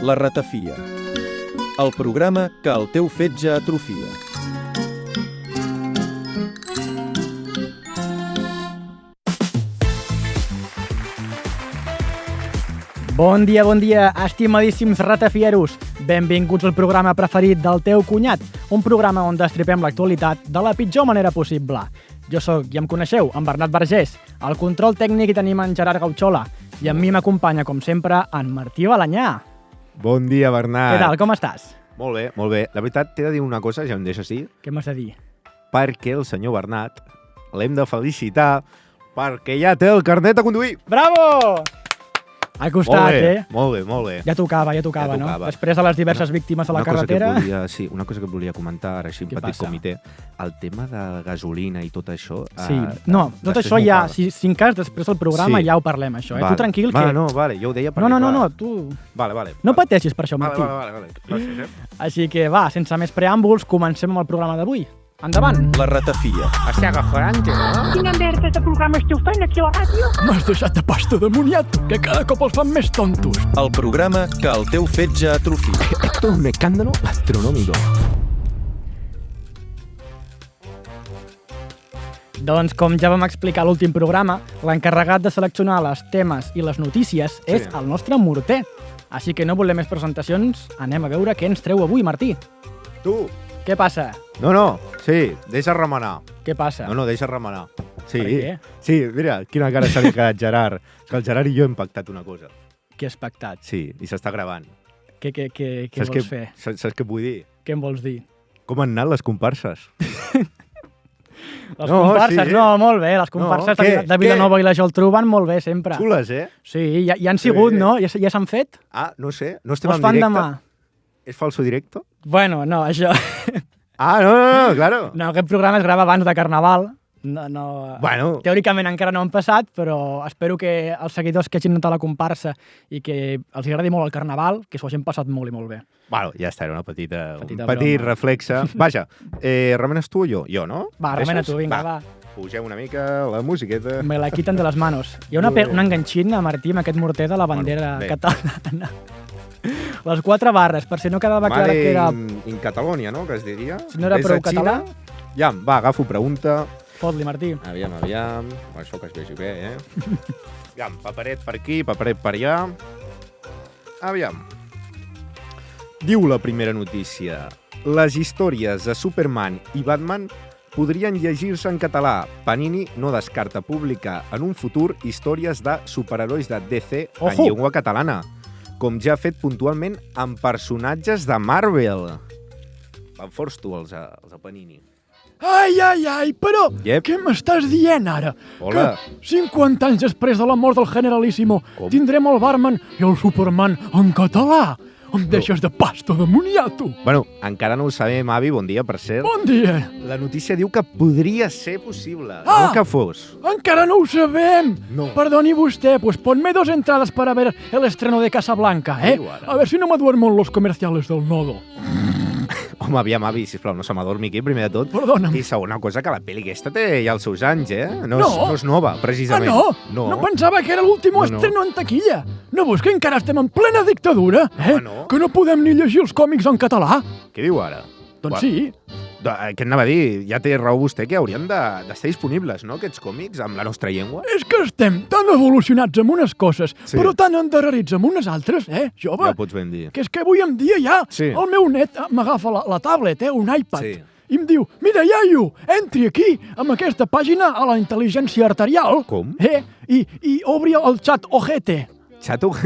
La ratafia, el programa que el teu fetge atrofia. Bon dia, estimadíssims ratafieros. Benvinguts al programa preferit del teu cunyat, un programa on destripem l'actualitat de la pitjor manera possible. Jo sóc, ja em coneixeu, en Bernat Vergés. Al control tècnic hi tenim en Gerard Gauchola. I amb mi m'acompanya, com sempre, en Martí Balanyà. Bon dia, Bernat. Què tal, com estàs? Molt bé, molt bé. La veritat, t'he de dir una cosa, ja em deixes dir, Què m'has de dir? perquè el senyor Bernat l'hem de felicitar perquè ja té el carnet a conduir. Bravo! Ha costat, Molt bé, molt bé. Ja tocava, no? Després de les diverses víctimes de la carretera... Una cosa que et volia comentar, ara així, un petit comitè. El tema de gasolina i tot això... Sí, no, tot això ja, si en cas després del programa ja ho parlem, això. Vale. Tu tranquil que... No, jo ho deia perquè... No, tu... Vale. No pateixis per això, Martí. Vale. Gràcies, Així que va, sense més preàmbuls, comencem amb el programa d'avui. Endavant! La ratafia. Hòstia, cojonante, no? Quina merda de programa esteu fent aquí a la ràdio? M'has deixat de pasta de moniato, que cada cop els fan més tontos. El programa que el teu fetge atrofia. Esto es un escándalo astronómico. Doncs, com ja vam explicar a l'últim programa, l'encarregat de seleccionar els temes i les notícies és el nostre morter. Així que no volem més presentacions, anem a veure què ens treu avui, Martí. Tu! Què passa? No, sí, deixa remenar. Què passa? No, deixa remenar. Sí, Per què? sí, mira, quina cara s'ha quedat Gerard. Que el Gerard i jo hem pactat una cosa. Què has pactat? Sí, i s'està gravant. Què vols fer? Saps què vull dir? Què em vols dir? Com han anat les comparses? Les comparses, no, molt bé. Les comparses de Vilanova i la Geltrú van molt bé, sempre. Xules, eh? Sí, ja han sigut, no? Ja s'han fet? Ah, no sé, no estem Els en fan directe. demà. És falso directo? Bueno, no, això... Ah, no, claro. No, aquest programa es grava abans de Carnaval. No, Bueno. Teòricament encara no han passat, però espero que els seguidors que hagin notat la comparsa i que els agradi molt el Carnaval, que s'ho hagin passat molt i molt bé. Bueno, ja està, era un petit broma. reflexe. Vaja, remenes tu o jo? Jo, no? Va, remena tu, vinga, va. Pugem una mica la musiqueta. Me la quiten de les manos. Hi ha un enganxin a Martí amb aquest morter de la bandera catalana. Les 4 barres, per si no quedava clar que era... in Catalonia, no?, que es diria. Si no era prou català... Ja, va, agafo pregunta. Fot-li, Martí. Aviam. Això que es vegi bé, Aviam, paperet per aquí, paperet per allà. Aviam. Diu la primera notícia. Les històries de Superman i Batman podrien llegir-se en català. Panini no descarta publicar en un futur històries de superherois de DC en llengua catalana, com ja ha fet puntualment amb personatges de Marvel. Van forts tu, els de Panini. Ai, però què m'estàs dient ara? Hola. Que 50 anys després de la mort del Generalíssimo tindrem el Batman i el Superman en català. Em deixes de pasta de moniato. Bueno, encara no ho sabem, avi, bon dia, per cert. Bon dia. La notícia diu que podria ser possible, no que fos. Encara no ho sabem. No. Perdoni vostè, pues ponme 2 entradas para ver el estreno de Casablanca, A ver si no me duermo en los comerciales del Nodo. Home, aviam, avi, sisplau, no se m'adormi aquí, primer de tot. Perdona'm. I segona cosa, que la pel·li aquesta té ja els seus anys, No és nova, precisament. No pensava que era l'últim estreno en taquilla. No veus que encara estem en plena dictadura, no. Que no podem ni llegir els còmics en català? Què diu ara? Doncs sí. Què anava a dir? Ja té raó vostè que haurien d'estar disponibles, no?, aquests còmics, amb la nostra llengua. És que estem tan evolucionats amb unes coses, però tan endarrerits amb unes altres, jove? Ja ho pots ben dir. Que és que avui en dia ja el meu net m'agafa la tablet, un iPad, i em diu, mira, iaio, entri aquí, amb aquesta pàgina a la intel·ligència arterial. Com? I obri el xat ojete.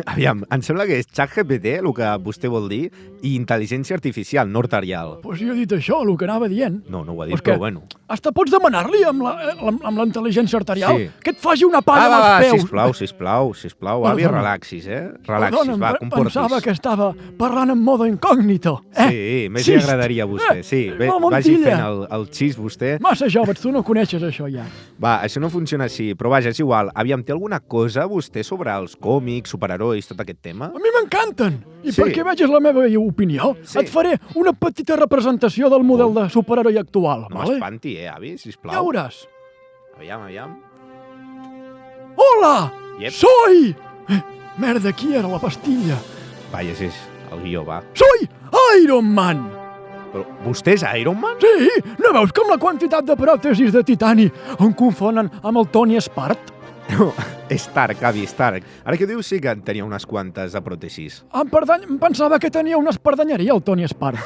Aviam, em sembla que és ChatGPT, el que vostè vol dir, i intel·ligència artificial, no arterial. Pues jo he dit això, el que anava dient. No ho ha dit, però bueno. Hasta pots demanar-li amb la intel·ligència arterial que et faci una palla amb els peus. Sisplau, avi, relaxis, Relaxis, va, comportis. Pensava que estava parlant en modo incògnito. Sí, més li agradaria a vostè, sí. Vagi fent el xist, vostè. Massa jove, tu no coneixes això ja. Va, això no funciona així, però vaja, és igual. Aviam, té alguna cosa vostè sobre els còmics, superherois, tot aquest tema? A mi m'encanten! I perquè vegis la meva opinió, et faré una petita representació del model de superheroi actual. No m'espanti, avi, sisplau. Ja veuràs. Aviam. Hola! Soy... Merda, qui era la pastilla? Vaya, si és el guió, va. Soy Iron Man! Però vostè és Iron Man? Sí, no veus com la quantitat de pròtesis de titani em confonen amb el Tony Stark? No, Stark, avi, Stark. Ara que dius sí que en tenia unes quantes de pròtesis. Em pensava que tenia una espardenyeria el Tony Stark.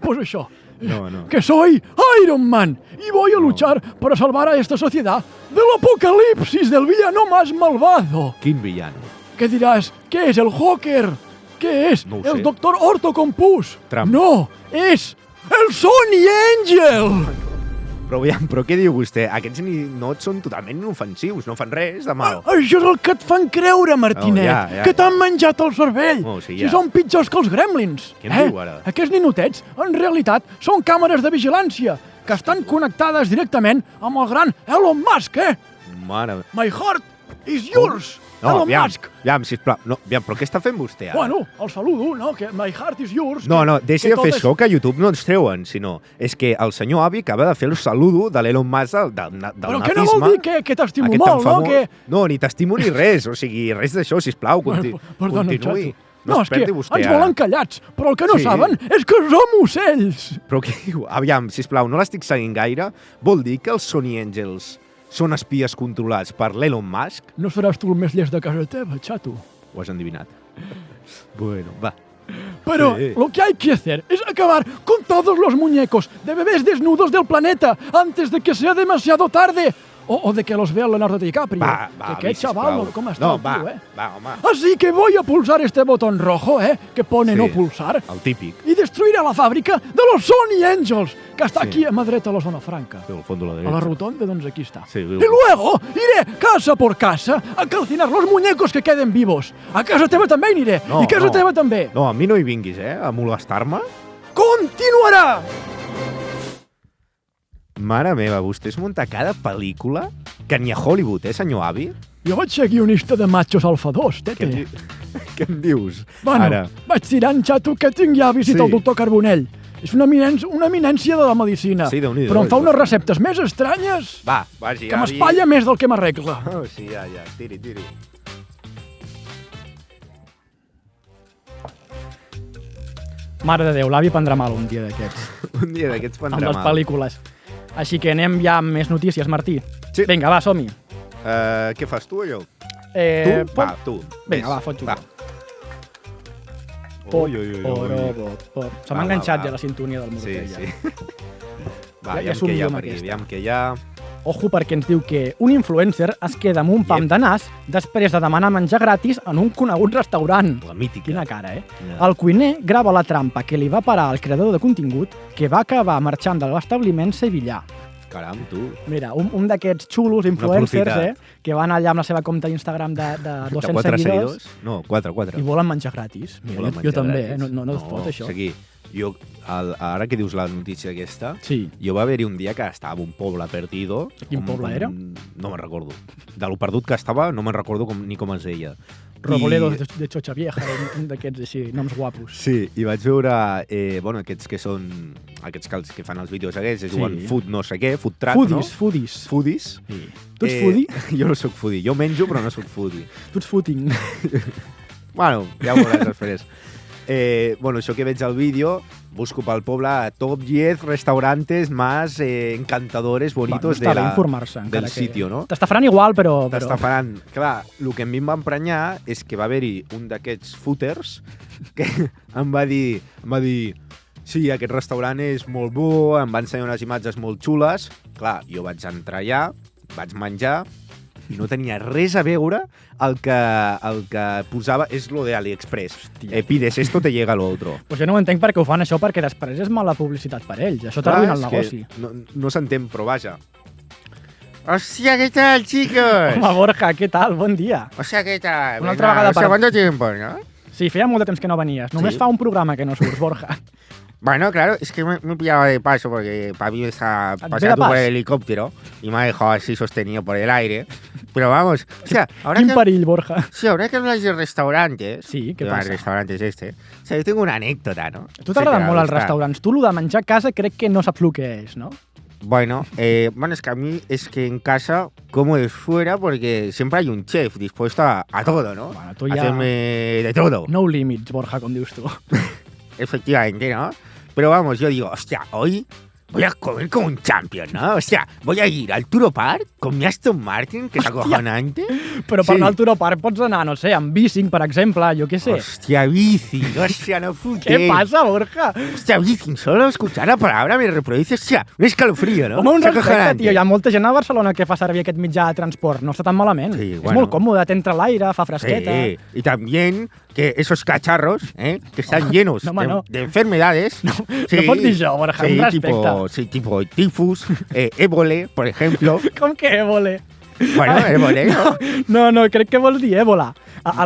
Pues això. No. Que soy Iron Man y voy a luchar para salvar a esta sociedad del apocalipsis del villano más malvado. Quin villano? ¿Qué dirás? ¿Qué es el Joker? ¿Qué es? No ho sé. El Doctor Ortocompus. Trump. No, es el Sony Angel. Però què diu vostè? Aquests no són totalment inofensius, no fan res de mal. Això és el que et fan creure, Martinet, Oh, ja. que t'han menjat el cervell. Oh, sí, Si ja. són pitjors que els gremlins. Què em diu ara? Aquests ninotets, en realitat, són càmeres de vigilància que estan connectades directament amb el gran Elon Musk, Mare... My heart is yours, Elon Musk. Aviam, sisplau. No, aviam, però què està fent vostè ara? Bueno, el saludo, no? Que my heart is yours. No, deixi de tot fer és- això, que a YouTube no ens treuen, sinó és que el senyor avi acaba de fer el saludo de l'Elon Musk del Però nazisme. que no vol dir que t'estimo Aquest molt, tan no? famós. No, ni t'estimo ni res, o sigui, res d'això, sisplau, Perdona, continuï. xato. No és es que perdi vostè ens ara. volen callats, però el que no Sí. saben és que som ocells. Però què diu? Aviam, sisplau, no l'estic seguint gaire. Vol dir que els Sony Angels són espies controlats per l'Elon Musk? No seràs tu el més llest de casa teva, xato. Ho has endivinat. Bueno, va. Pero Sí. lo que hay que hacer es acabar con todos los muñecos de bebés desnudos del planeta antes de que sea demasiado tarde. O de que los vea Leonardo DiCaprio. Va, que avi, chaval, sisplau. ¿cómo está No, el va, tío, va, home. Así que voy a pulsar este botón rojo, que pone Sí. no pulsar, El típic. y destruiré la fábrica de los Sony Angels, que está Sí. aquí a Madrid a la zona franca. Al fons de la A la dreta. rotonda, doncs aquí está. Sí, Y viu. luego iré casa por casa a calcinar los muñecos que queden vivos. A casa teva també aniré, No, i casa no. teva també. No, a mi no hi vinguis, a molestar-me. Continuarà! Mare meva, vostè es munta cada pel·lícula que ni a Hollywood, senyor avi? Jo vaig ser guionista de Machos Alfa 2, tete. Què em dius? Bueno, Ara. vaig tirant, xato, que tinc ja visita Sí. el doctor Carbonell. És una eminència de la medicina. Sí, Déu-n'hi-do, Però em fa és unes bastant. receptes més estranyes Va, vagi, que m'espatlla més del que m'arregla. Oh, sí, ja, tiri. Mare de Déu, l'avi prendrà mal un dia d'aquests, Un dia d'aquests amb prendrà les mal. pel·lícules. Així que anem ja amb més notícies, Martí. Sí. Vinga, va, som-hi. Què fas tu o jo? Pop. Tu. Vinga, Ves. va, fots-ho. Va. Pop, Ui. pop. Se m'ha Va, enganxat va. ja la sintonia del Sí, Mortella. sí. Va, Ja aviam què hi somio ha amb per aquí, aquesta. aviam què hi ha. Ojo, perquè ens diu que un influencer es queda amb un pam de nas després de demanar menjar gratis en un conegut restaurant. La mítica. Quina cara, Quina- El cuiner grava la trampa que li va parar al creador de contingut que va acabar marxant de l'establiment sevillà. Caram, tu. Mira, un d'aquests xulos influencers, aprofitat. que van allà amb la seva compte d'Instagram de 200 de 4 seguidors No, 4. i volen menjar gratis. Mira, Volen jo menjar també, gratis. no es pot, això. Aquí, jo, ara que dius la notícia aquesta, Sí. jo va haver-hi un dia que estava en un poble perdido. Quin poble era? No me'n recordo. De lo perdut que estava, no me'n recordo ni com es deia. Roboledos de Chocha Vieja, un d'aquests així, noms guapos. Sí, i vaig veure, aquests que són, aquests que fan els vídeos aquests, es Sí. diuen food no sé què, food truck, Foodies, no? foodies. Foodies. Sí. Tu ets foodie? Jo no sóc foodie, jo menjo però no sóc foodie. Tu ets footing. Bueno, ja ho veuràs després. Això que veig al vídeo, busco pel poble top 10 restaurantes más encantadores, bonitos Està bé informar-se, del encara que... sitio, no? T'estafaran igual, però... T'estafaran. Clar, el que a mi em va emprenyar és que va haver-hi un d'aquests footers que em va dir sí, aquest restaurant és molt bo, em va ensenyar unes imatges molt xules. Clar, jo vaig entrar allà, vaig menjar i no tenia res a veure el que posava és lo de AliExpress. Pides esto, te llega lo otro. Pues jo no ho entenc perquè ho fan això, perquè després és mala publicitat per ells. Això t'arruïna el negoci. No s'entén, però vaja. Hòstia, ¿qué tal, chicos? Home, Borja, què tal? Bon dia. Hòstia, ¿qué tal? Una altra vegada per... ¿Cuánto tiempo, no? Sí, feia molt de temps que no venies. Només Sí. fa un programa que no surts, Borja. Bueno, claro, es que me pillaba de paso porque Papi está ¿De pasando pas? por el helicóptero y me ha dejado así sostenido por el aire. Pero vamos, o sea, Quin perill, Borja. Sí, ahora que habláis de restaurantes... Sí, què de passa? restaurantes o sea, yo tengo una anécdota, ¿no? A tu t'agraden Sí, molt els gusta. restaurants. Tu, el de menjar a casa, crec que no saps el que és, no? Bueno, es que a mí es que en casa como es fuera porque siempre hay un chef dispuesto a todo, ¿no? Bueno, tu A ja... hacerme de todo. No límits, Borja, com dius tu. Efectivamente, ¿no? Pero vamos, yo digo, hostia, hoy voy a comer como un champion, ¿no? O sea, voy a ir al Turo Park con mi Aston Martin, que és acojonante. Però per Sí. anar al Turo Park pots anar, no sé, amb bicing, per exemple, jo què sé. Hostia, bici, hostia, no fotem. Què passa, Borja? Hostia, bici, solo escuchar la palabra me reproduce, hostia, un escalofrío, ¿no? Home, un És respecte, acojonante. tio. Hi ha molta gent a Barcelona que fa servir aquest mitjà de transport. No està tan malament. Sí, És bueno. molt còmode, t'entra l'aire, fa fresqueta. Sí, y también que esos cacharros, que están llenos No, home, no. de enfermedades. No pots dir això, Borja, un respecte. Tipo tifus, ébole, por ejemplo. Com que ébola? Bueno, ébole, ¿no? No, crec que vols dir ébola.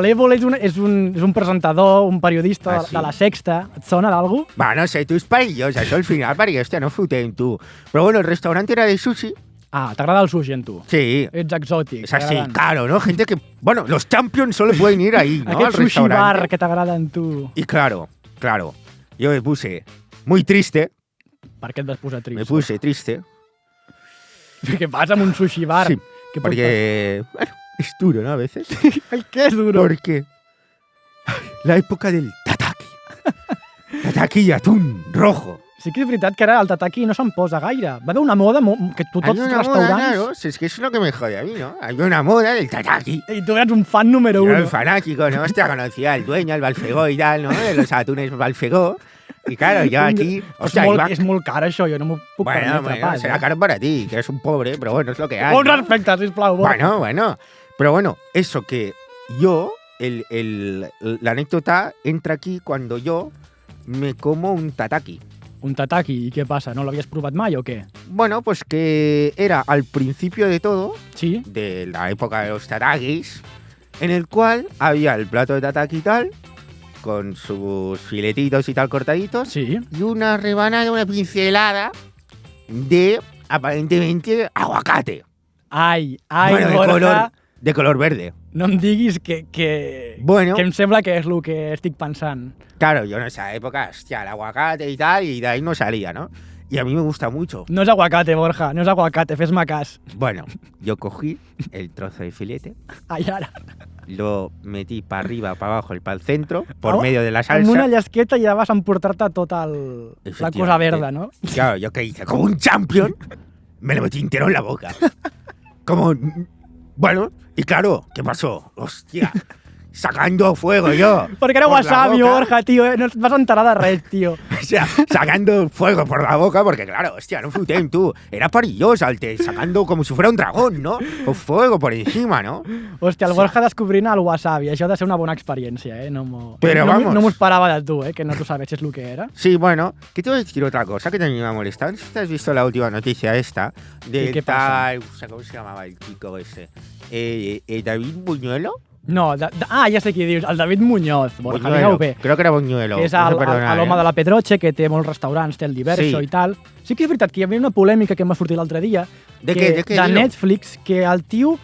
L'Ébola és un presentador, un periodista Ah, sí? de la Sexta. Et sona d'algú? Va, no sé, tus parillos, eso al final, perquè, hòstia, no fotem, tu. Però bueno, el restaurante era de sushi. Ah, t'agrada el sushi, en tu? Sí. Ets exòtic. Es así, t'agraden. claro, ¿no? Gente que, bueno, los champions solo pueden ir ahí, ¿no? Aquest Al sushi restaurante. bar que t'agrada en tu. Y claro, yo me puse muy triste, Per què et vas posar trist? me puse triste. Què passa amb un sushi bar? Sí, Què pot porque, bueno, es duro, ¿no? A veces. passar? Què és duro? Porque la época del tataki. Tataki y atún rojo. Sí que és veritat que ara el tataki no se'n posa gaire. Va haver una moda que tots els Había una moda, restaurants... claro, si es que eso es lo que me jode a mí, ¿no? Había una moda del tataki. I tu eres un fan número Yo era uno. el fanático, ¿no? Hostia, conocía al dueño, al Balfegó y tal, ¿no? De los atunes Balfegó. Y claro, yo aquí... Hostia, iba... És molt car, això, jo no m'ho puc permetre Bueno, pas. será caro para ti, que eres un pobre, pero bueno, es lo que hay. Un ¿no? respecte, sisplau. Borja. Bueno. Pero bueno, eso que yo, la anécdota entra aquí cuando yo me como un tataki. Un tataki, i què passa? No l'havies provat mai o què? Bueno, pues que era al principio de todo, Sí? de la época de los tatakis, en el cual había el plato de tataki y tal, con sus filetitos y tal cortaditos, Sí. y una rebanada, una pincelada de, aparentemente, aguacate. Ai, Bueno, Borja, de color verde. no em diguis que Bueno, em sembla que és el que estic pensant. claro, yo en esa época, hostia, el aguacate y tal, y de ahí no salía, ¿no? Y a mí me gusta mucho. No és aguacate, Borja, no és aguacate, fes-me cas. Bueno, yo cogí el trozo de filete, Ai, ara. lo metí para arriba, para abajo, para el centro, por Oh, medio de la Amb una salsa. llesqueta ja vas emportar-te tota la cosa verda, no? Claro, yo que hice, como un champion, me lo metí entero en la boca. Como, bueno, y claro, ¿qué pasó? Hostia, sacando fuego yo. Perquè era por la wasabi, boca. Borja, tio, no et vas enterar de res, tio. O sea, sacando fuego por la boca, porque claro, hostia, no fotem, tú. Era parilloso, salte, sacando como si fuera un dragón, ¿no? Con fuego por encima, ¿no? Hòstia, el Borja descobrint el wasabi, això ha de ser una bona experiència, No Pero vamos. No m'ho esperava de tu, que no tu sabessis el que era. Sí, bueno, que te voy a decir otra cosa que también me ha molestado. No sé si te has visto la última noticia esta ¿Y de qué pasa? tal, o sea, ¿cómo se llamaba el chico ese? David Buñuelo. No, ja sé qui dius, el David Muñoz, Borja, Buñuelo, digueu bé. creo que era Buñuelo. És no sé perdonar, l'home de la Pedroche, que té molts restaurants, té el Diverso Sí. i tal. Sí que és veritat que hi havia una polèmica que em va sortir l'altre dia, De que, què? De què? de Dilo. Netflix, que el tio,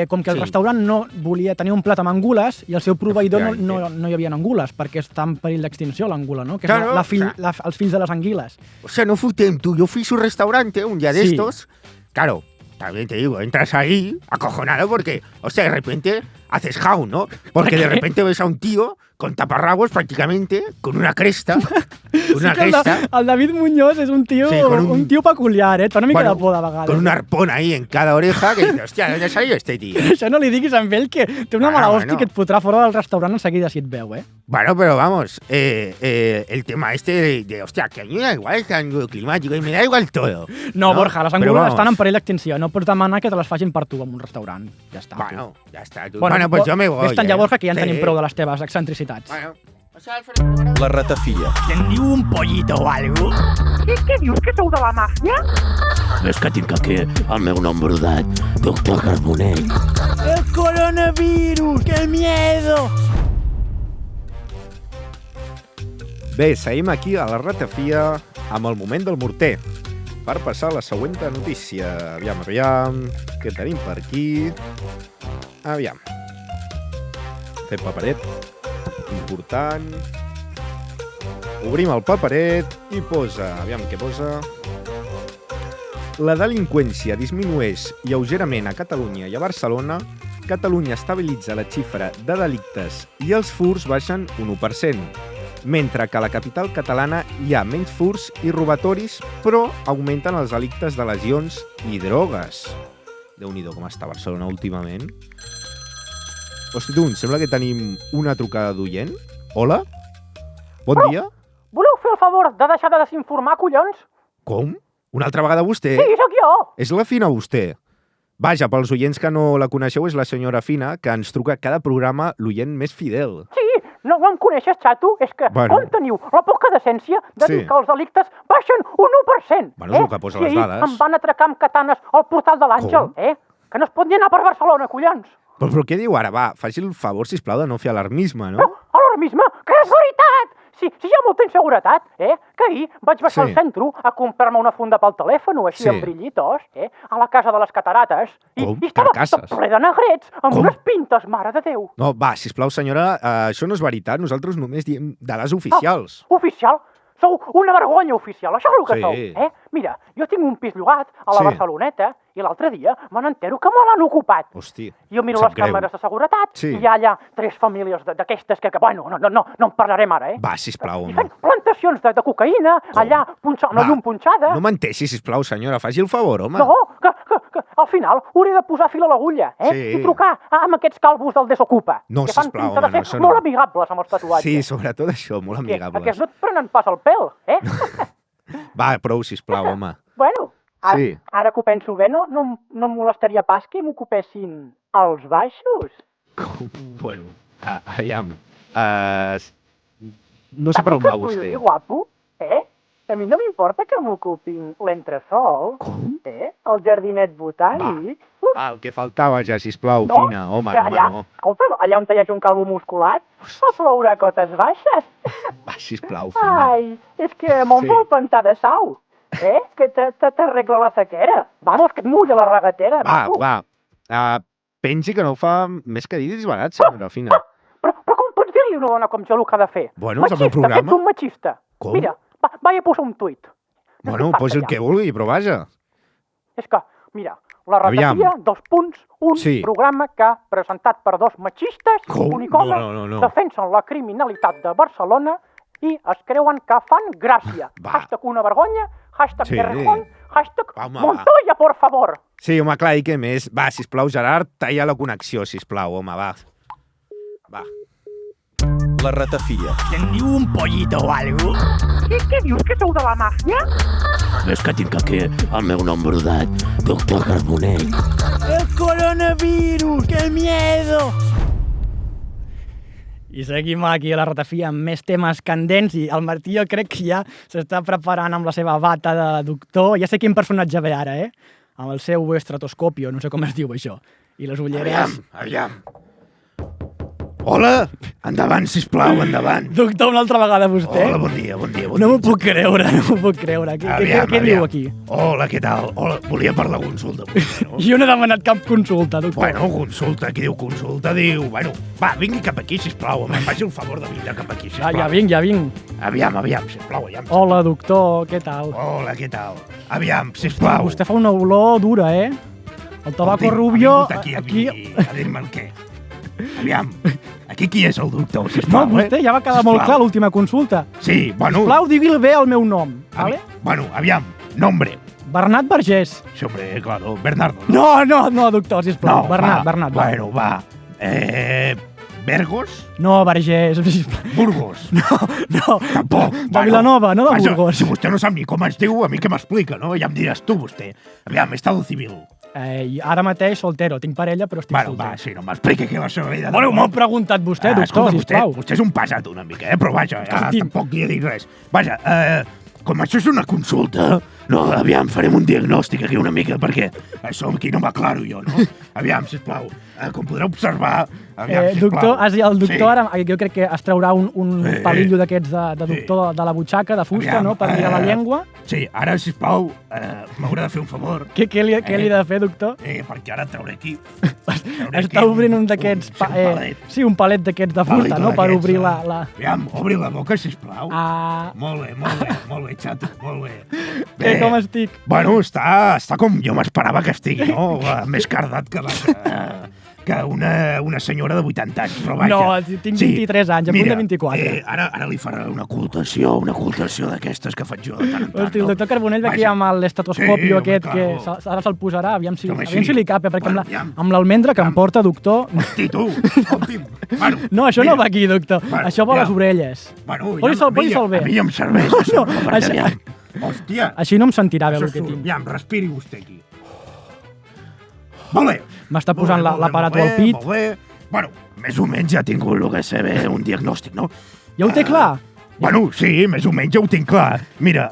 com que el Sí. restaurant no volia tenir un plat amb angules i el seu proveïdor Efectivament. no hi havia angules, perquè està en perill d'extinció l'angula, no? Que és Claro, els fills de les anguiles. O sea, no fotem, tú. Yo fui a su restaurante un día de Sí. estos. Claro, también te digo, entras ahí acojonado porque, o sea, de repente haces jaun, ¿no? Porque de ¿Qué? repente ves a un tío con taparrabos prácticamente, con una cresta, con una Sí que cresta, el David Muñoz és un tio, Sí, con un- tio peculiar, et fa una mica Bueno, de por de vegades. con un arpón ahí en cada oreja, que dices, hostia, ¿dónde ha salido este tío? Això no li diguis amb ell, que té una mala Bueno, hòstia bueno. que et fotrà fora del restaurant en seguida si et veu, Bueno, pero vamos, el tema este de, hostia, que a mí me da igual el cambio climático y me da igual todo. No, Borja, les Pero angules vamos. estan en perill d'extinció. No pots demanar que te les facin per tu en un restaurant. Ja està. Bueno, ya está. tu. Tú. Bueno, pues yo me voy. Vés-te'n ja, Borja, que ja en Sí. tenim prou de les teves excentricitats. Bueno, o sea, Alfredo, La ratafia. Teniu un pollito o algo? Què dius, que sou de la màfia? És que tinc aquí el meu nom brodat, doctor Carbonell. El coronavirus, qué miedo! Bé, seguim aquí a la ratafia amb el moment del morter. Per passar a la següent notícia. Aviam, què tenim per aquí? Aviam. Fer paperet. Important. Obrim el paperet i posa... Aviam què posa. la delinqüència disminueix lleugerament a Catalunya i a Barcelona, Catalunya estabilitza la xifra de delictes i els furs baixen un 1%, mentre que a la capital catalana hi ha menys furs i robatoris, però augmenten els delictes de lesions i drogues. Déu-n'hi-do com està Barcelona últimament. Hosti, tu, em sembla que tenim una trucada d'oient. Hola? Bon dia? Voleu fer el favor de deixar de desinformar, collons? Com? Una altra vegada vostè? Sí, sóc jo. És la Fina vostè? Vaja, pels oients que no la coneixeu, és la senyora Fina, que ens truca a cada programa l'oient més fidel. Sí, no em coneixes, xato? És que com teniu la poca decència de dir que els delictes baixen un 1%? Bueno, és el que posa les dades. Em van atracar amb katanes al portal de l'Àngel, Que no es pot ni anar per Barcelona, collons. Però què diu ara? Va, faci el favor, sisplau, de no fer alarmisme, no? Alarmisme? Que és veritat! Sí, hi ha molta inseguretat, que ahir vaig baixar al centre a comprar-me una funda pel telèfon, així amb brillitos, a la casa de les Catarates, i estava tot ple de negrets, amb unes pintes, mare de Déu. No, va, sisplau, senyora, això no és veritat, nosaltres només diem dades oficials. Oficial? Sou una vergonya oficial, això és el que sou, Mira, jo tinc un pis llogat a la Barceloneta i l'altre dia me n'entero que me l'han ocupat. Hosti, jo miro les càmeres de seguretat i hi ha allà 3 famílies d'aquestes que, bueno, no en parlarem ara, Va, sisplau, home. I fan plantacions de cocaïna, allà, una llum punxada. No menteixi, sisplau, senyora, faci el favor, home. No, que al final hauré de posar fil a l'agulla, i trucar amb aquests calvos del Desocupa. No, sisplau, home, no, això no. Molt amigables amb els tatuatges. Sí, sobretot això, molt amigables. Aquests no et prenen pas el pèl, Va, prou, sisplau, home. Bueno, ara que ho penso bé, no em molestaria pas que m'ocupessin els baixos. Bueno, aviam, no sé per on va vostè. Guapo, A mi no m'importa que m'ocupin l'entresol, el jardinet botànic. El que faltava ja, sisplau, Fina, home, no. Escolta, allà on hi hagi un calvo musculat, no plourà cotes baixes. Va, sisplau, Fina. Ai, és que me'n vol pentar de sau. Que t'arregla la sequera. Vamos, que et mulla la regatera. Va, pensi que no fa més que dir disbarat, senyora Fina. Però com pots dir-li a una dona com jo el que ha de fer? Bueno, és el meu programa. Ets un machista. Com? Mira, vaig a posar un tuit. Bueno, posi el que vulgui, però vaja. És que, mira, la ratafia, un programa que, presentat per 2 machistes, unicomes, defensen la criminalitat de Barcelona i es creuen que fan gràcia. Hashtag una vergonya, hashtag Errejón, hashtag Montoya, por favor. Sí, home, clar, i què més? Va, sisplau, Gerard, talla la connexió, sisplau, home, va. La ratafia. Teniu un pollito o algo? Què dius, que sou de la màfia? Ves que tinc aquí el meu nom brodat, doctor Carbonell. El coronavirus, que miedo! I seguim aquí a la ratafia amb més temes candents i el Martí jo crec que ja s'està preparant amb la seva bata de doctor. Ja sé quin personatge ve ara, Amb el seu estratoscòpio, no sé com es diu això. I les ulleres... Aviam. Hola, endavant, sisplau, endavant. Doctor, una altra vegada vostè? Hola, bon dia. No m'ho puc creure. Què diu aquí? Hola, què tal? Hola, volia per la consulta. Jo no he demanat cap consulta, doctor. Bueno, consulta, qui diu consulta? Diu, bueno, va, vingui cap aquí, sisplau, home, faci el favor de vindre cap aquí, sisplau. Ja vinc. Aviam, sisplau, Hola, doctor, què tal? Hola, què tal? Aviam, sisplau. Vostè fa una olor dura, El tabaco rubio... aquí. A dir-me el què. Aviam, aquí qui és el doctor, sisplau, No, vostè ja va quedar molt clar l'última consulta. Sí, bueno... Sisplau, digui bé el meu nom, vale? Bueno, aviam, nombre. Bernat Vergés. Sí, hombre, claro, Bernardo. No, doctor, sisplau. Bernat. Bueno, va. Vergos? No, Vergés, sisplau. Burgos? No. Tampoc. De Vilanova, no de Burgos. Si vostè no sap ni com es diu, a mi què m'explica, no? Ja em diràs tu, vostè. Aviam, estado civil. Ara mateix soltero, tinc parella, però estic solter. Va, sí, no m'expliqui que la seva vida... Bueno, m'ha preguntat vostè, doctor, sisplau. Vostè és un pesat una mica, però vaja, tampoc li he dit res. Vaja, com això és una consulta, no, aviam, farem un diagnòstic aquí una mica, perquè això aquí no m'aclaro jo, no? Aviam, sisplau, com podreu observar... Doctor, el doctor ara, jo crec que es traurà un palillo d'aquests de doctor de la butxaca, de fusta, no?, per mirar la llengua. Sí, ara, sisplau, m'haurà de fer un favor. Què li he de fer, doctor? Perquè ara trauré aquí... Està obrint un d'aquests... Sí, un palet d'aquests de fusta, no?, per obrir la... Aviam, obri la boca, sisplau. Molt bé, xato, molt bé. Què com estic? Bueno, està com jo m'esperava que estigui, no? Més cardat que una senyora de 80 anys, però vaja. No, tinc 23 anys, a punt de 24. Ara li faré una ocultació d'aquestes que faig jo de tant en tant. Hosti, el doctor Carbonell ve aquí amb l'estetoscòpio aquest, que ara se'l posarà, aviam si li cap, perquè amb l'almendra que em porta, doctor... Hosti, tu, escolti'm. No, això no va aquí, doctor. Això va a les orelles. Posi-se'l bé. A mi em serveix, això, perquè hòstia. Així no em sentirà bé el que tinc. Aviam, respiri vostè aquí. Molt bé. M'està posant l'aparato al pit. Molt bé. Bueno, més o menys ja he tingut el que sé bé, un diagnòstic, no? Ja ho té clar? Bueno, sí, més o menys ja ho tinc clar. Mira,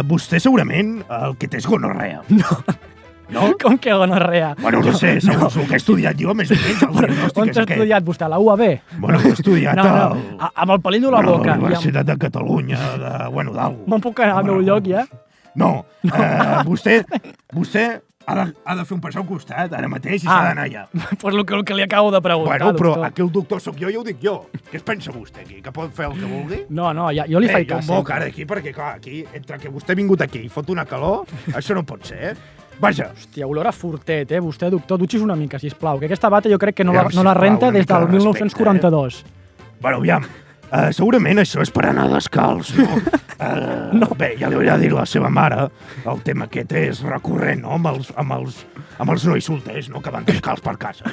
vostè segurament el que té és gonorrea. No? Com que gonorrea? Bueno, no sé, segons el que he estudiat jo, més o menys el diagnòstic és aquest. On t'ha estudiat vostè? A la UAB? Bueno, he estudiat amb el pelillo a la boca. A la Universitat de Catalunya, d'algú. Me'n puc anar al meu lloc, ja? No, vostè ha de fer un pas al costat, ara mateix, i s'ha d'anar allà. Pues el que li acabo de preguntar, bueno, però doctor. aquí el doctor sóc jo, ja ho dic jo. Què es pensa vostè aquí? Que pot fer el que vulgui? No, jo li faig cas. Jo em moc ara aquí, perquè clar, aquí, entre que vostè ha vingut aquí i fot una calor, això no pot ser, Vaja. Hòstia, olor a fortet, Vostè, doctor, dutxis una mica, sisplau, que aquesta bata jo crec que no la renta des del 1942. Bueno, aviam, segurament això és per anar descalç, no? No. Bé, ja li hauria de dir la seva mare, el tema aquest és recurrent, no?, amb els nois solters, no?, que van descalç per casa.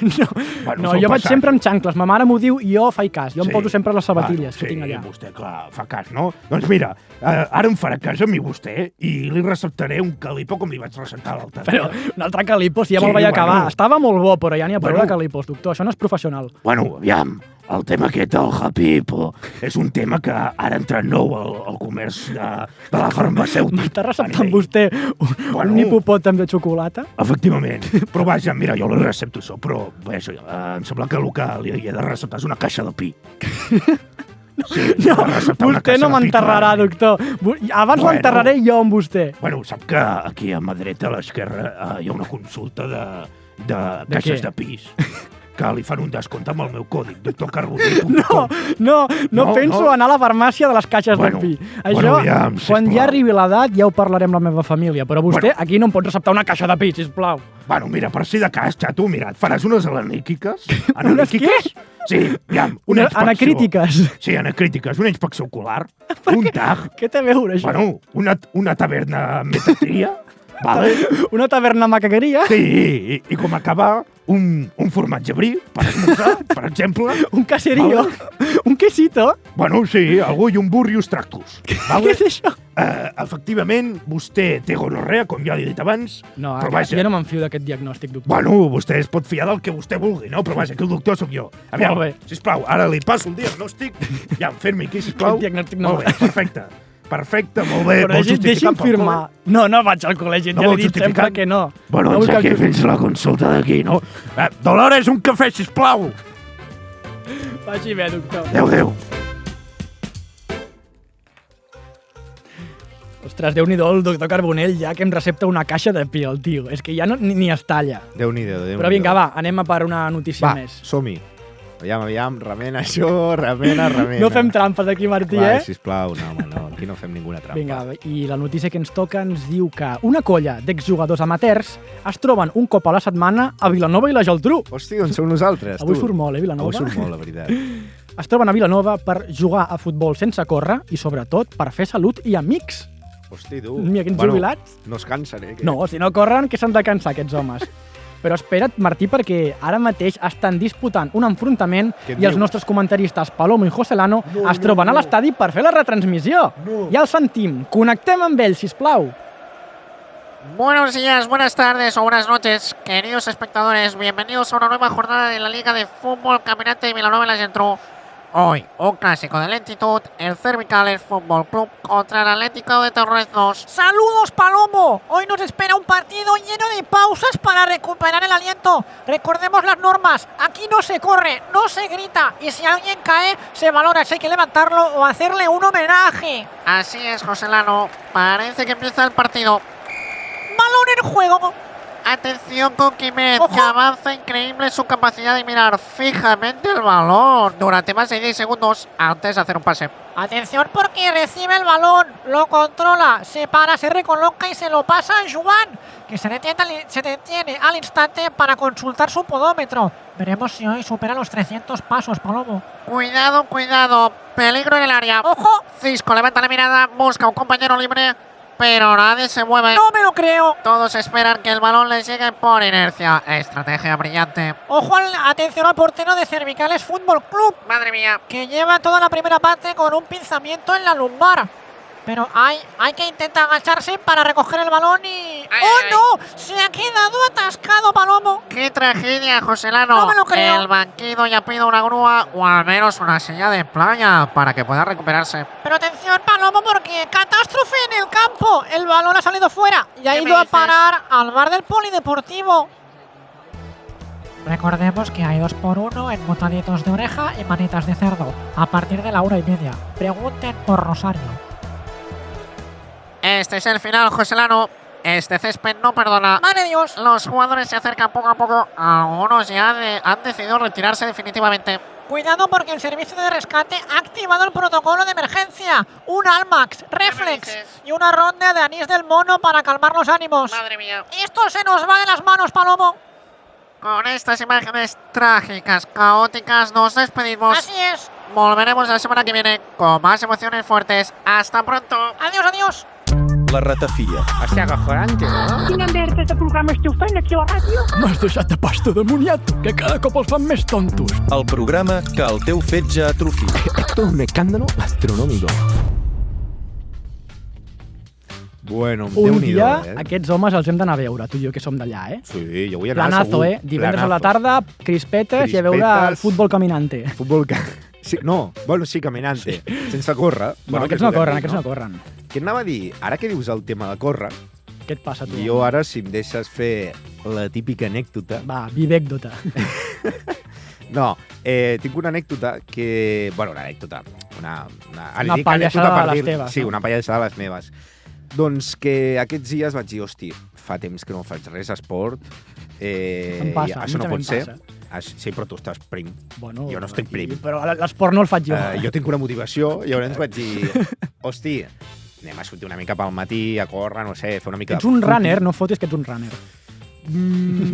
No, jo vaig sempre amb xancles, ma mare m'ho diu i jo faig cas, jo em poso sempre les sabatilles que tinc allà. Sí, vostè, clar, fa cas, no? Doncs mira, ara em farà cas a mi vostè i li receptaré un calipo com li vaig receptar l'altre dia. Però un altre calipo, si ja me'l vaig acabar. Estava molt bo, però ja n'hi ha prou de calipos, doctor, això no és professional. Bueno, aviam, el tema aquest del Hapipo és un tema que ara ha entrat nou al comerç de la farmacèutica. M'està receptant vostè un hipopòtam de xocolata? Efectivament. Però vaja, mira, jo li recepto això, però vaja, em sembla que el que li he de receptar és una caixa de pi. Sí, no, vostè no m'enterrarà, doctor. Abans l'enterraré jo amb vostè. Bueno, sap que aquí a mà dreta, a l'esquerra, hi ha una consulta de caixes de pis. Que li fan un descompte amb el meu còdic, doctorcarbonell.com. No penso anar a la farmàcia de les caixes de pi. Això, quan ja arribi l'edat, ja ho parlarem amb la meva família, però vostè aquí no em pot receptar una caixa de pi, sisplau. Bueno, mira, per si de cas, xato, mira, et faràs unes analítiques. Unes què? Sí, aviam, una inspecció. Anacrítiques? Sí, anacrítiques, una inspecció ocular, un tag. Què té a veure, això? Bueno, una taverna metatria. Vale. Una taverna macaqueria? Sí, i com acabar, un formatge brie per esmorzar, per exemple. Un caserío? Vale. Un quesito? Bueno, sí, algú i un burrius tractus. Vale? Què és això? Efectivament, vostè té gonorrea, com ja li he dit abans. No, jo no m'enfio d'aquest diagnòstic, doctor. Bueno, vostè es pot fiar del que vostè vulgui, no? Però vaja, que el doctor sóc jo. Aviam, sisplau, ara li passo el diagnòstic. Ja, fem-me aquí, sisplau. Aquest diagnòstic no. Molt bé, perfecte. Perfecte, molt bé. Però deixi'm firmar. No vaig al col·legi, ja l'he dit sempre que no. Bueno, doncs aquí fins la consulta d'aquí, no? Dolores, un cafè, sisplau! Vagi bé, doctor. Adéu. Ostres, Déu-n'hi-do el doctor Carbonell, ja que em recepta una caixa de pi, el tio. És que ja ni es talla. Déu-n'hi-do. Però vinga, va, anem a per una notícia més. Va, som-hi. Aviam, remena això, remena. No fem trampes aquí, Martí, Sisplau, no, home, no, aquí no fem ninguna trampa. Vinga, i la notícia que ens toca ens diu que una colla d'exjugadors amateurs es troben un cop a la setmana a Vilanova i la Geltrú. Hosti, on sou nosaltres, tu? Avui surt molt, Vilanova? Avui surt molt, la veritat. Es troben a Vilanova per jugar a futbol sense córrer i, sobretot, per fer salut i amics. Hosti, tu. Mira, quins jubilats. No es cansen, No, si no corren, que s'han de cansar, aquests homes. Però espera't, Martí, perquè ara mateix estan disputant un enfrontament i els nostres comentaristes Palomo i Joselano es troben a l'estadi per fer la retransmissió. Ja els sentim. Connectem amb ells, sisplau. Buenos días, buenas tardes o buenas noches, queridos espectadores. Bienvenidos a una nueva jornada de la Liga de Fútbol Caminante de Vilanova y la Geltrú. Hoy, un clásico de lentitud, el Cervicales Fútbol Club contra el Atlético de Torreznos. ¡Saludos, Palomo! Hoy nos espera un partido lleno de pausas para recuperar el aliento. Recordemos las normas. Aquí no se corre, no se grita. Y si alguien cae, se valora si hay que levantarlo o hacerle un homenaje. Así es, Joselano. Parece que empieza el partido. ¡Balón en juego! Atención con Quimet, ¡Ojo! que avanza increíble su capacidad de mirar fijamente el balón durante más de 10 segundos antes de hacer un pase. Atención porque recibe el balón, lo controla, se para, se recoloca y se lo pasa a Joan, que se detiene al instante para consultar su podómetro. Veremos si hoy supera los 300 pasos, Palomo. Cuidado, cuidado, peligro en el área. ¡Ojo! Cisco levanta la mirada, busca un compañero libre, pero nadie se mueve. ¡No me lo creo! Todos esperan que el balón les llegue por inercia. Estrategia brillante. Ojo, atención al portero de Cervicales Fútbol Club, Madre mía. que lleva toda la primera parte con un pinzamiento en la lumbar. Pero hay que intentar agacharse para recoger el balón y... Ay, ¡Oh, ay. no! ¡Se ha quedado atascado, Palomo! ¡Qué tragedia, Joselano! No me lo creo. El banquido ya pide una grúa o al menos una silla de playa para que pueda recuperarse. Pero atención, Palomo, porque catástrofe en el campo. El balón ha salido fuera y ha ¿Qué ido me a dices? parar al bar del Polideportivo. Recordemos que hay 2x1 en botaditos de oreja y manitas de cerdo a partir de la 1:30. Pregunten por Rosario. Este es el final, Joselano. Este césped no perdona. ¡Madre de Dios! Los jugadores se acercan poco a poco. Algunos ya han decidido retirarse definitivamente. Cuidado porque el servicio de rescate ha activado el protocolo de emergencia. Un Almax, Reflex dices? y una ronda de anís del mono para calmar los ánimos. Madre mía. Esto se nos va de las manos, Palomo. Con estas imágenes trágicas, caóticas, nos despedimos. Así es. Volveremos la semana que viene con más emociones fuertes. Hasta pronto. Adiós, adiós. La ratafia. Hòstia, acojonante, no? Quina merda de programa esteu fent aquí a la ràdio? M'has deixat de pasta de moniato, que cada cop els fan més tontos. El programa que el teu fetge atrofia. Esto es un escándalo astronómico. Bueno, Un Déu-n'hi-do, dia, aquests homes els hem d'anar a veure, tu i jo, que som d'allà, eh? Sí, jo vull anar Planazo, segur. Divendres a la Planazo. tarda, crispetes i a veure el futbol caminante. Futbol Sí, no, bueno, sí, caminante, sense córrer. Bueno, aquests no corren, aquests no corren. Què anava a dir? Ara que dius el tema de córrer, Què et passa, tu? jo ara, si em deixes fer la típica anècdota... Va, vivècdota. No, tinc una anècdota que... Bueno, una anècdota. Una dic pallassada anècdota per de les dir- teves, Sí, no? una pallassada de les meves. Doncs que aquests dies vaig dir, hosti, fa temps que no faig res esport. Em passa, i a mi això no també pot em ser. passa. Sí, però tu estàs prim. Bueno, Jo no estic prim. Però l'esport no el faig jo. Jo tinc una motivació i llavors vaig dir, hosti, anem a sortir una mica pel matí, a córrer, no sé, fer una mica... Ets un de footing. runner, no fotis que ets un runner.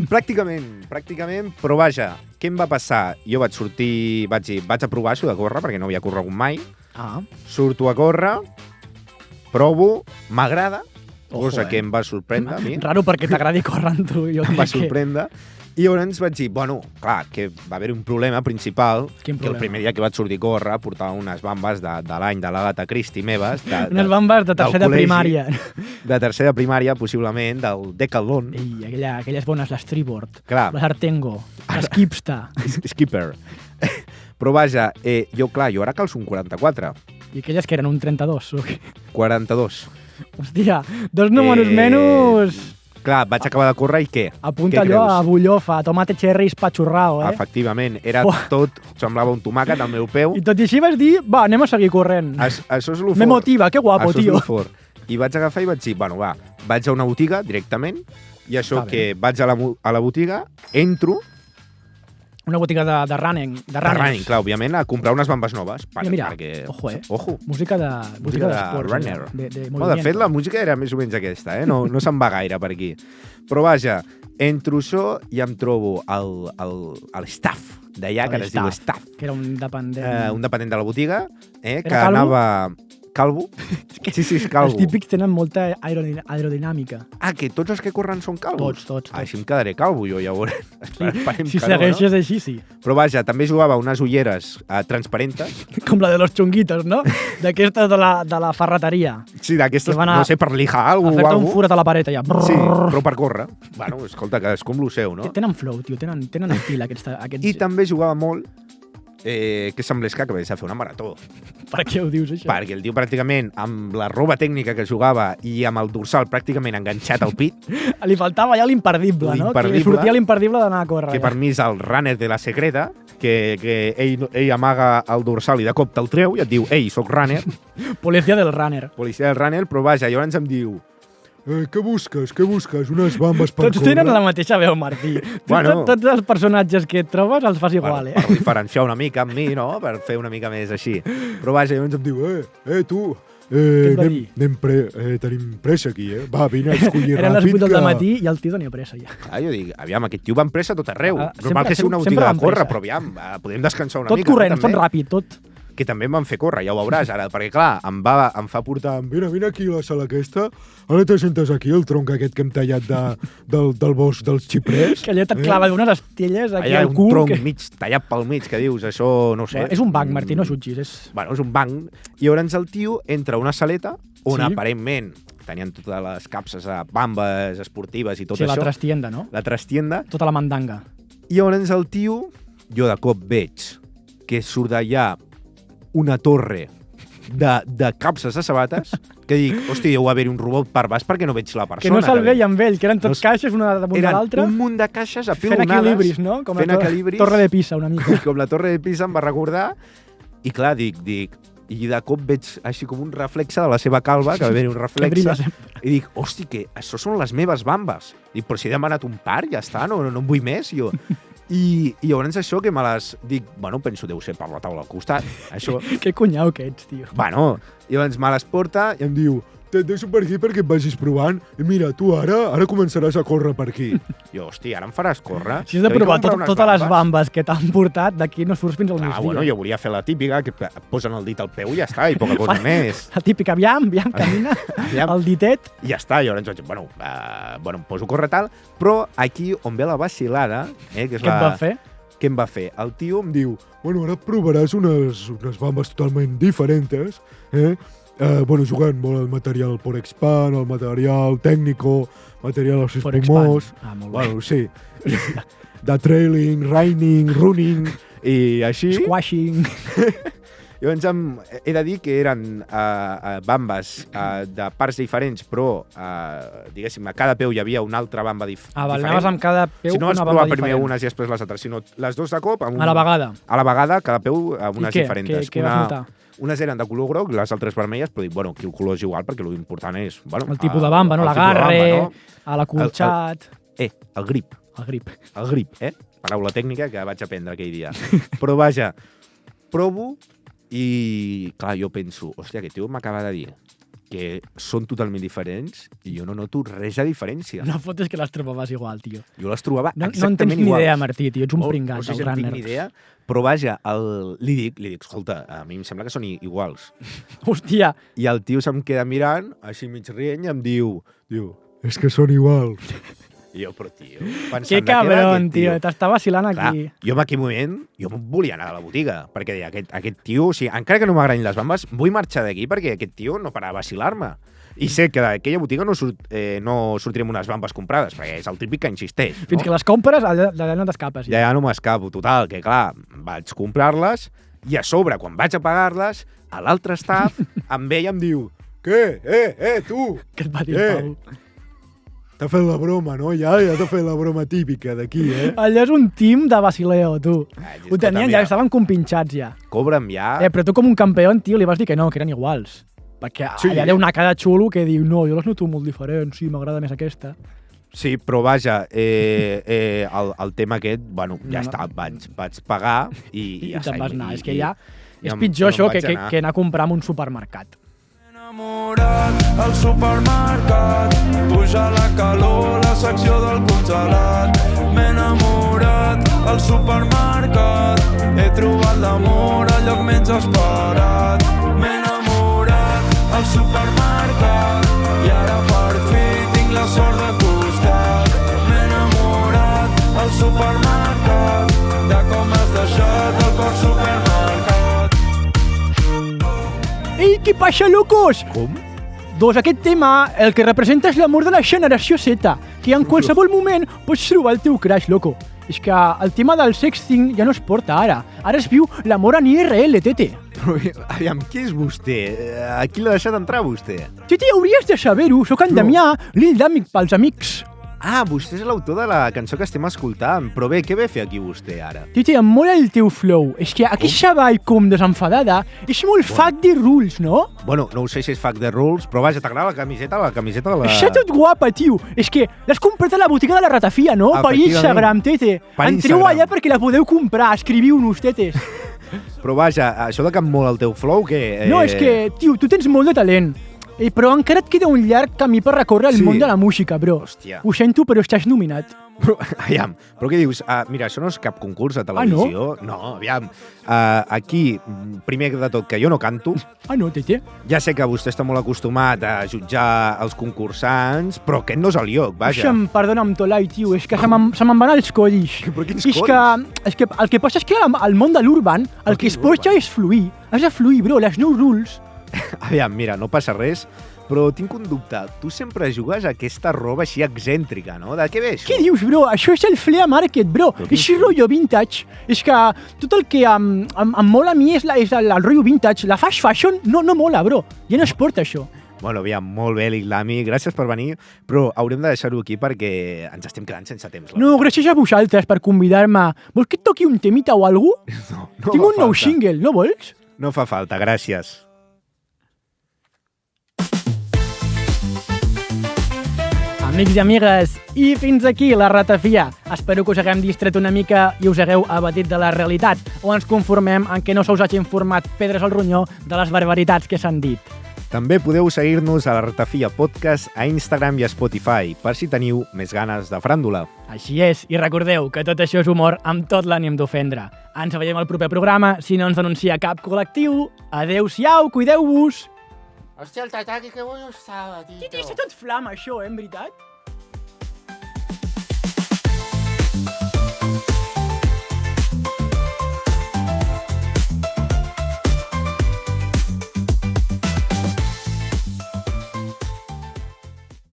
Pràcticament, però vaja, què em va passar? Jo vaig sortir, vaig dir, vaig a provar això de córrer, perquè no havia corregut mai. Ah, Surto a córrer, provo, m'agrada, Ojo, cosa que em va sorprendre a mi. raro perquè t'agradi córrer amb tu. Jo Em va crec que... sorprendre. I llavors vaig dir, bueno, clar, que va haver un problema principal, Quin que problema? el primer dia que vaig sortir a córrer portava unes bambes de l'any de l'Agatha Christie meves. Unes bambes de del tercera col·legi, primària. De tercera primària, possiblement, del Decathlon. Ei, aquelles bones, les Treeboard, Clar. les Artengo, les Kipsta. Skipper. Però vaja, jo ara calço un 44. I aquelles que eren un 32. O què? 42. Hòstia, dos números menys... Clar, vaig acabar de córrer i què? Apunta Què allò creus? a bullofa, tomate cherry espatxorrao, eh? Efectivament, era Fuà. tot, semblava un tomàquet al meu peu. I tot i així vas dir, va, anem a seguir corrent. Això és lo fort. Me motiva, que guapo, això tio. És lo fort. I vaig agafar i vaig dir, bueno, va, vaig a una botiga directament, i això Està que vaig a la botiga, entro, Una botiga de running. De de runners. running, clar, òbviament, a comprar unes bambes noves. Mira, perquè, ojo, eh? Ojo. Música Música de d'esports. runner. De No, de fet, la movimiento. música era més o menys aquesta, no se'n va gaire per aquí. Però vaja, entro això i em trobo el staff d'allà, que ara es diu staff. Que era un dependent. Un dependent de la botiga, que calvo? anava... Calvo? Sí, és calvo. Els típics tenen molta aerodinàmica. Ah, que tots els que corren són calvos? Tots. Així em quedaré calvo jo, llavors. Esperem Si que no, segueixes així, sí. Però vaja, també jugava unes ulleres transparentes. Com la de los chunguitos, no? D'aquestes de la ferreteria. Sí, d'aquestes, Que van a- no sé, per lijar A alguna fer-te cosa. un forat a la paret, allà. Sí, però per córrer. Bueno, escolta, cadascú amb lo seu, no? Tenen flow, tio, tenen estil aquests... I també jugava molt que semblés que acabés de fer una marató. Per què ho dius, això? Perquè el tio pràcticament, amb la roba tècnica que jugava i amb el dorsal pràcticament enganxat al pit, Li faltava ja l'imperdible, no? Que li L'imperdible. sortia l'imperdible d'anar a córrer. que per mi és el runner de la secreta, que ell amaga el dorsal i de cop te'l treu i et diu, ei, soc runner, Policia del runner. policia del runner, però vaja, llavors em diu, què busques? Unes bambes per Tots tenen la mateixa veu, Martí. Tots els personatges que et trobes els fas igual, Per diferenciar una mica amb mi, no? Per fer una mica més així. Però vaja, llavors em diu, tu... tenim pressa aquí, Va, vine a escollir ràpid. Eren les 8 del matí i el tio tenia pressa, ja. Jo dic, aviam, aquest tio va amb pressa tot arreu. Normal que sigui una botiga de córrer, però aviam, podem descansar una mica. Tot corrent, tot ràpid, tot. Que també em van fer córrer, ja ho veuràs ara, perquè clar, em fa portar... Vine aquí a la sala aquesta, ara te sentes aquí, el tronc aquest que hem tallat del bosc dels xiprers. Que allà et clava d'unes estelles aquí al cul. Allà un tronc mig tallat pel mig, que dius, això no sé... És un banc, Martí, no xutxis. Bueno, és un banc. I llavors el tio entra a una saleta on aparentment tenien totes les capses a bambes esportives i tot això. Sí, la trastienda, no? La trastienda. Tota la mandanga. I llavors el tio, jo de cop veig que surt d'allà una torre de capses de sabates, que dic, hòstia, deu haver-hi un robot per baix perquè no veig la persona. Que no se'l veia amb ell, que eren tots caixes una damunt de l'altra. Eren un munt de caixes apilonades. Fent equilibris, no? Com la Torre de Pisa, una mica. Com la Torre de Pisa em va recordar. I clar, dic, i de cop veig així com un reflexe de la seva calva, que va haver-hi un reflexe, i dic, hòstia, que això són les meves bambes. Dic, però si he demanat un par, ja està, no en vull més, jo. I llavors això que me les... Dic, bueno, penso, deu ser per la taula al costat. Això... Que cunyau que ets, tio. Bueno, llavors me les porta i em diu, te't deixo per aquí perquè et vagis provant i mira, tu ara començaràs a córrer per aquí. Jo, hòstia, ara em faràs córrer? Si has de provar totes les bambes que t'han portat, d'aquí no surts fins al migdia. Bueno, jo volia fer la típica, que et posen el dit al peu i ja està, i poca cosa més. La típica, aviam, camina, el ditet. I ja està, llavors vaig dir, bueno, em poso a córrer tal, però aquí on ve la vacil·lada... que és Què et va fer? Què em va fer? El tio em diu, bueno, ara provaràs unes bambes totalment diferents, jugant molt el material por expand, el material técnico, material als espumós... Bueno, sí. De trailing, raining, running i així... Squashing... Llavors he de dir que eren bambes de parts diferents, però, diguéssim, a cada peu hi havia una altra bamba diferent. Anaves amb cada peu una bamba diferent. Si no, has provat primer unes i després les altres, sinó les dues de cop... A la vegada. A la vegada, cada peu amb unes diferents. Què vas notar? Unes eren de color groc, les altres vermelles, però dic, bueno, aquí el color és igual, perquè l'important és... Bueno, el tipus de bamba, no? L'agarre, l'acolxat... El grip. El grip. El grip, paraula tècnica que vaig aprendre aquell dia. Però vaja, provo i, clar, jo penso, hòstia, aquest tio m'acaba de dir que són totalment diferents i jo no noto res de diferència. No fotes que les trobaves igual, tio. Jo les trobava exactament iguals. No en tens ni idea, Martí, tio, ets un pringat, el runner. No tinc ni idea, però vaja, li dic, escolta, a mi em sembla que són iguals. Hòstia. I el tio se'm queda mirant, així mig rient, i em diu, és que són iguals. I jo, però tio... Que cabron, tio, t'està vacilant aquí. Jo en aquell moment, jo volia anar a la botiga, perquè deia, aquest tio, o sigui, encara que no m'agradin les bambes, vull marxar d'aquí perquè aquest tio no para de vacilar-me. I sé que d'aquella botiga no sortirem unes bambes comprades, perquè és el típic que insisteix. Fins que les compres, allà no t'escapes. Ja no m'escapo, total, que clar, vaig comprar-les i a sobre, quan vaig a pagar-les, a l'altre staff em ve i em diu, què? Tu! Què et va dir, Pau? T'ha fet la broma, no? Ja t'ha fet la broma típica d'aquí, Allò és un team de vacileo, tu. Ho tenien ja, estaven compinxats ja. Cobra'm ja. Però tu com un campió, tio, li vas dir que no, que eren iguals. Perquè allà deu anar cada xulo que diu, no, jo les noto molt diferents, sí, m'agrada més aquesta. Sí, però vaja, el tema aquest, bueno, ja està, vaig pagar i ja està. I te'n vas anar, és que ja és pitjor això que anar a comprar en un supermercat. Enamorat al supermercat, puja la calor, la secció del congelat. M'he enamorat al supermercat, he trobat l'amor al lloc menys esperat. M'he enamorat al supermercat i ara per fi tinc la sort de costat. M'he enamorat al supermercat, de com has deixat el cor supermercat. Ei, què passa, locos? Com? Doncs aquest tema el que representa és l'amor de la generació Z, que en qualsevol moment pots trobar el teu crush, loco. És que el tema del sexting ja no es porta ara. Ara es viu l'amor en IRL, tete. Però, aviam, qui és vostè? A qui l'ha deixat entrar, vostè? Tete, hauries de saber-ho. Soc en Damià, l'Il d'Amic pels amics. Ah, vostè és l'autor de la cançó que estem escoltant. Però bé, què ve a fer aquí vostè, ara? Tio, em mola el teu flow. És que aquest xaval com desenfadada és molt fuck the rules, no? Bueno, no ho sé si és fuck the rules, però vaja, t'agrada la camiseta de la... Està tot guapa, tio. És que l'has comprat a la botiga de la Ratafia, no? Per Instagram, tete. Entreu allà perquè la podeu comprar. Escriviu-nos, tetes. Però vaja, això de cap molt el teu flow, que... No, és que, tio, tu tens molt de talent. Però encara et queda un llarg camí per recórrer el món de la música, bro. Hòstia. Ho sento, però estàs nominat. Però què dius? Mira, això no és cap concurs de televisió. Ah, no? No, aviam. Aquí, primer de tot, que jo no canto. Ah, no, tete? Ja sé que vostè està molt acostumat a jutjar els concursants, però aquest no és el lloc, vaja. Perdona'm, Tolai, tio, és que se me'n van els codis. Però quins codis? És que el que passa és que al món de l'urban el que es pot és fluir. Has de fluir, bro, les no rules. Aviam, mira, no passa res, però tinc un dubte. Tu sempre jugues aquesta roba així excèntrica, no? De què ve això? Què dius, bro? Això és el flea market, bro. És rotllo vintage. És que tot el que em mola a mi és el rotllo vintage. La fast fashion no mola, bro. Ja no es porta això. Bueno, aviam, molt bé, l'Islami. Gràcies per venir, però haurem de deixar-ho aquí perquè ens estem quedant sense temps. No, gràcies a vosaltres per convidar-me. Vols que et toqui un temita o algú? No Tinc un nou single, no vols? No fa falta, gràcies. Amics i amigues, i fins aquí la Ratafia. Espero que us haguem distret una mica i us hagueu abatit de la realitat, o ens conformem en que no se us hagi informat pedres al ronyó de les barbaritats que s'han dit. També podeu seguir-nos a la Ratafia Podcast a Instagram i a Spotify, per si teniu més ganes de fràndula. Així és, i recordeu que tot això és humor amb tot l'ànim d'ofendre. Ens veiem al proper programa si no ens denuncia cap col·lectiu. Adéu-siau, cuideu-vos! Hòstia, el Tataki, que bo estava, tio. Titi, està tot flam, això, en veritat?